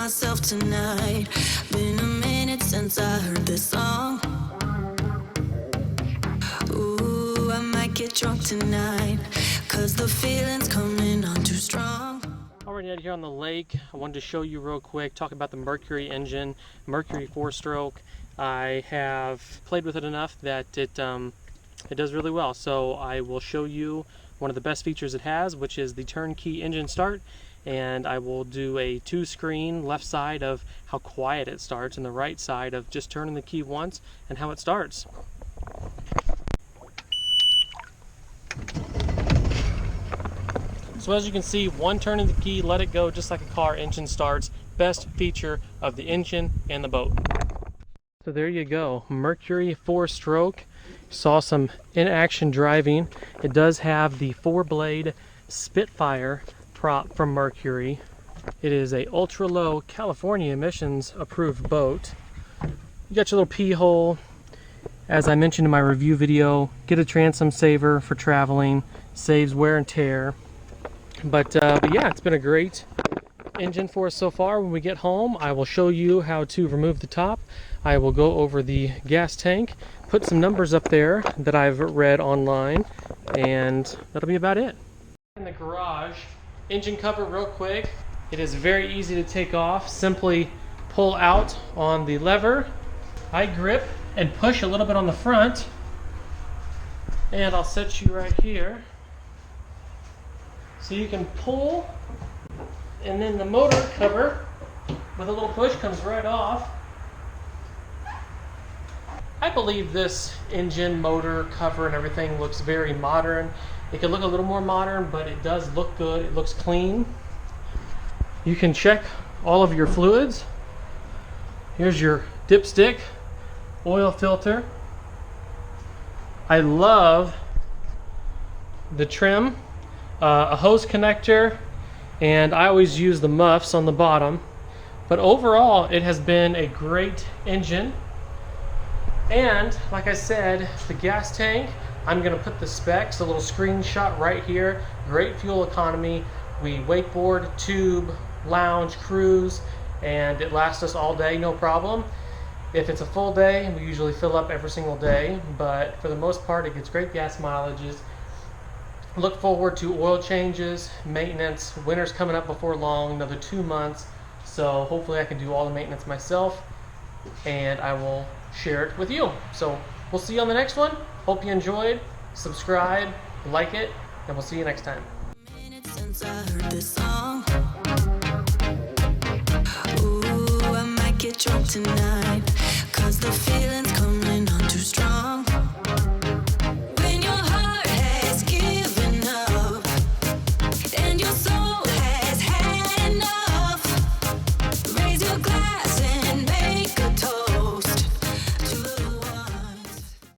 myself tonight. Been a minute since I heard this song. Ooh, I might get drunk tonight, 'cause the feeling's coming on too strong. Already out here on the lake, I wanted to show you real quick, talk about the Mercury engine, Mercury Fourstroke. I have played with it enough that it does really well. So I will show you one of the best features it has, which is the turnkey engine start. And I will do a 2-screen left side of how quiet it starts and the right side of just turning the key once and how it starts. So as you can see, one turn of the key, let it go just like a car, engine starts. Best feature of the engine and the boat. So there you go, Mercury Fourstroke. Saw some in-action driving. It does have the 4-blade Spitfire prop from Mercury. It is a ultra-low California emissions approved boat. You got your little pee hole. As I mentioned in my review video, get a transom saver for traveling, saves wear and tear. But yeah, it's been a great engine for us so far. When we get home, I will show you how to remove the top. I will go over the gas tank, put some numbers up there that I've read online, and that'll be about it. In the garage, engine cover real quick. It is very easy to take off. Simply pull out on the lever. I grip and push a little bit on the front, and I'll set you right here. So you can pull, and then the motor cover with a little push comes right off. I believe this engine, motor, cover, and everything looks very modern. It could look a little more modern, but it does look good. It looks clean. You can check all of your fluids. Here's your dipstick, oil filter. I love the trim, a hose connector, and I always use the muffs on the bottom. But overall, it has been a great engine. And like I said, the gas tank, I'm going to put the specs, a little screenshot right here. Great fuel economy. We wakeboard, tube, lounge, cruise, and it lasts us all day, no problem. If it's a full day, we usually fill up every single day, but for the most part, it gets great gas mileages. Look forward to oil changes, maintenance. Winter's coming up before long, another 2 months. So hopefully I can do all the maintenance myself, and I will share it with you. So we'll see you on the next one. Hope you enjoyed. Subscribe, like it, and we'll see you next time. Since I heard this song. Ooh, I might get drunk tonight.